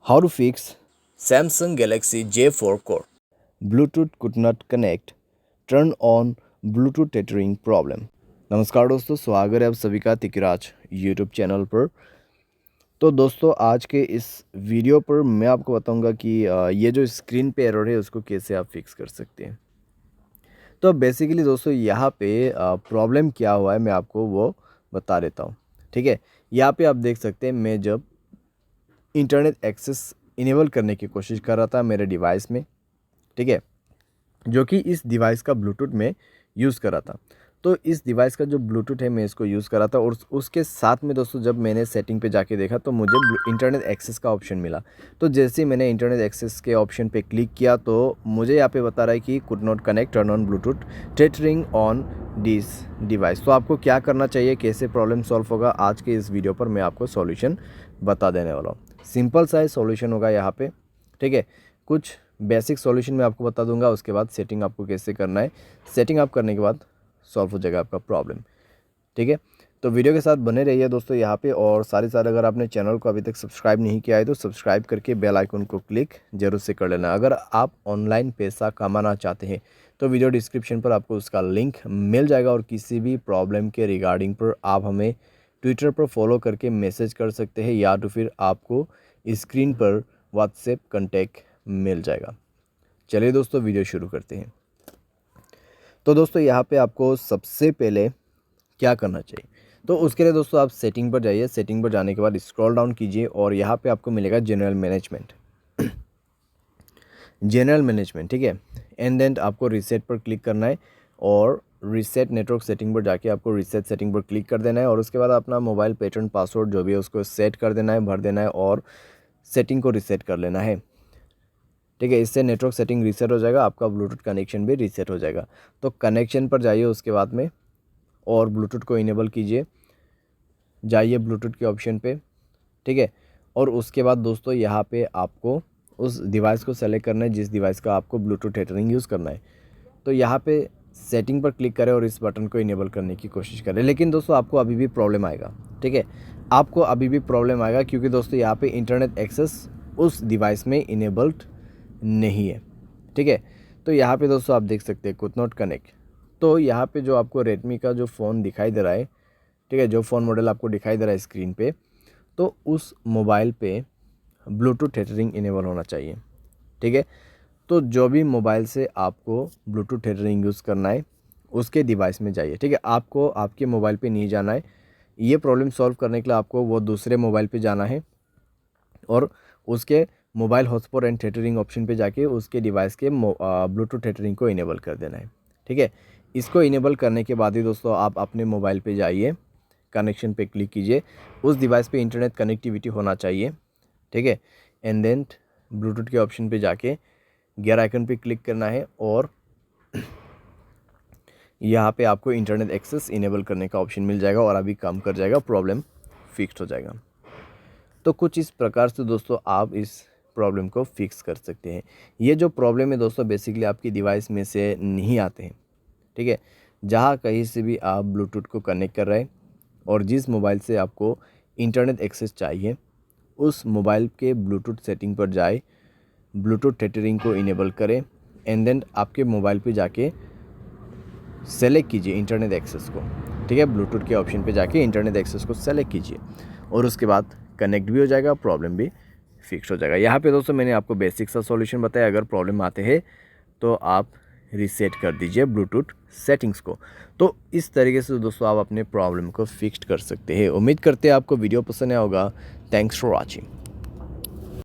How to fix Samsung Galaxy J4 core. Bluetooth could not connect. Turn on Bluetooth tethering problem. नमस्कार दोस्तों, स्वागत है आप सभी का तिकराज यूट्यूब चैनल पर। तो दोस्तों आज के इस वीडियो पर मैं आपको बताऊंगा कि ये जो स्क्रीन पे एरर है उसको कैसे आप फिक्स कर सकते हैं। तो बेसिकली दोस्तों यहाँ पे प्रॉब्लम क्या हुआ है मैं आपको वो बता देता हूँ। ठीक है, यहाँ पे आप देख सकते हैं मैं जब इंटरनेट एक्सेस इनेबल करने की कोशिश कर रहा था मेरे डिवाइस में, ठीक है, जो कि इस डिवाइस का ब्लूटूथ में यूज़ कर रहा था। तो इस डिवाइस का जो ब्लूटूथ है मैं इसको यूज़ कर रहा था और उसके साथ में दोस्तों जब मैंने सेटिंग पे जाके देखा तो मुझे इंटरनेट एक्सेस का ऑप्शन मिला। तो जैसे ही मैंने इंटरनेट एक्सेस के ऑप्शन पे क्लिक किया तो मुझे यहाँ पे बता रहा है कि could not connect, turn on Bluetooth tethering on this device. तो आपको क्या करना चाहिए, कैसे प्रॉब्लम सॉल्व होगा, आज के इस वीडियो पर मैं आपको सॉल्यूशन बता देने वाला हूँ। सिंपल सा सॉल्यूशन होगा यहाँ पे, ठीक है। कुछ बेसिक सॉल्यूशन मैं आपको बता दूंगा, उसके बाद सेटिंग आपको कैसे करना है। सेटिंग आप करने के बाद सॉल्व हो जाएगा आपका प्रॉब्लम, ठीक है। तो वीडियो के साथ बने रहिए दोस्तों यहाँ पे, और साथ अगर आपने चैनल को अभी तक सब्सक्राइब नहीं किया है तो सब्सक्राइब करके बेल आइकन को क्लिक जरूर से कर लेना। अगर आप ऑनलाइन पैसा कमाना चाहते हैं तो वीडियो डिस्क्रिप्शन पर आपको उसका लिंक मिल जाएगा, और किसी भी प्रॉब्लम के रिगार्डिंग पर आप हमें ट्विटर पर फॉलो करके मैसेज कर सकते हैं, या तो फिर आपको स्क्रीन पर व्हाट्सएप कॉन्टैक्ट मिल जाएगा। चलिए दोस्तों वीडियो शुरू करते हैं। तो दोस्तों यहाँ पे आपको सबसे पहले क्या करना चाहिए, तो उसके लिए दोस्तों आप सेटिंग पर जाइए। सेटिंग पर जाने के बाद स्क्रॉल डाउन कीजिए और यहाँ पे आपको मिलेगा जनरल मैनेजमेंट। जनरल मैनेजमेंट, ठीक है। एंड देन आपको रीसेट पर क्लिक करना है और रीसेट नेटवर्क सेटिंग पर जाके आपको रीसेट सेटिंग पर क्लिक कर देना है, और उसके बाद अपना मोबाइल पैटर्न पासवर्ड जो भी है उसको सेट कर देना है, भर देना है और सेटिंग को रीसेट कर लेना है, ठीक है। इससे नेटवर्क सेटिंग रीसेट हो जाएगा, आपका ब्लूटूथ कनेक्शन भी रीसेट हो जाएगा। तो कनेक्शन पर जाइए उसके बाद में और ब्लूटूथ को इनेबल कीजिए, जाइए ब्लूटूथ के ऑप्शन पे, ठीक है। और उसके बाद दोस्तों यहाँ पे आपको उस डिवाइस को सेलेक्ट करना है जिस डिवाइस का आपको ब्लूटूथ टेथरिंग यूज़ करना है। तो यहाँ पे सेटिंग पर क्लिक करें और इस बटन को इनेबल करने की कोशिश करें। लेकिन दोस्तों आपको अभी भी प्रॉब्लम आएगा, ठीक है, आपको अभी भी प्रॉब्लम आएगा, क्योंकि दोस्तों यहाँ पे इंटरनेट एक्सेस उस डिवाइस में इनेबल्ड नहीं है, ठीक है। तो यहाँ पे दोस्तों आप देख सकते हैं कुड नॉट कनेक्ट। तो यहाँ पे जो आपको रेडमी का जो फ़ोन दिखाई दे रहा है, ठीक है, जो फ़ोन मॉडल आपको दिखाई दे रहा है स्क्रीन पे, तो उस मोबाइल पे ब्लूटूथ टेथरिंग इनेबल होना चाहिए, ठीक है। तो जो भी मोबाइल से आपको ब्लूटूथ टेथरिंग यूज़ करना है उसके डिवाइस में जाइए, ठीक है। आपको आपके मोबाइल पे नहीं जाना है। ये प्रॉब्लम सॉल्व करने के लिए आपको वो दूसरे मोबाइल पे जाना है और उसके mobile hotspot and tethering option पे जाके उसके डिवाइस के ब्लूटूथ टेथरिंग को इनेबल कर देना है, ठीक है। इसको इनेबल करने के बाद ही दोस्तों आप अपने मोबाइल पे जाइए, कनेक्शन पे क्लिक कीजिए, उस डिवाइस पे इंटरनेट कनेक्टिविटी होना चाहिए, ठीक है। एंड देन ब्लूटूथ के ऑप्शन पे जाके गियर आइकन पे क्लिक करना है और यहाँ पे आपको इंटरनेट एक्सेस इनेबल करने का ऑप्शन मिल जाएगा और अभी काम कर जाएगा, प्रॉब्लम फिक्स हो जाएगा। तो कुछ इस प्रकार से दोस्तों आप इस प्रॉब्लम को फिक्स कर सकते हैं। ये जो प्रॉब्लम है दोस्तों बेसिकली आपकी डिवाइस में से नहीं आते हैं, ठीक है। जहाँ कहीं से भी आप ब्लूटूथ को कनेक्ट कर रहे हैं और जिस मोबाइल से आपको इंटरनेट एक्सेस चाहिए उस मोबाइल के ब्लूटूथ सेटिंग पर जाए, ब्लूटूथ टेथरिंग को इनेबल करें एंड देन आपके मोबाइल पे जाके सेलेक्ट कीजिए इंटरनेट एक्सेस को, ठीक है। ब्लूटूथ के ऑप्शन पे जाके इंटरनेट एक्सेस को सेलेक्ट कीजिए और उसके बाद कनेक्ट भी हो जाएगा, प्रॉब्लम भी फिक्स हो जाएगा। यहाँ पे दोस्तों मैंने आपको बेसिक सा सॉल्यूशन बताया। अगर प्रॉब्लम आते हैं तो आप रीसेट कर दीजिए ब्लूटूथ सेटिंग्स को। तो इस तरीके से दोस्तों आप अपने प्रॉब्लम को फिक्स कर सकते हैं। उम्मीद करते हैं आपको वीडियो पसंद आया होगा। Thanks for watching.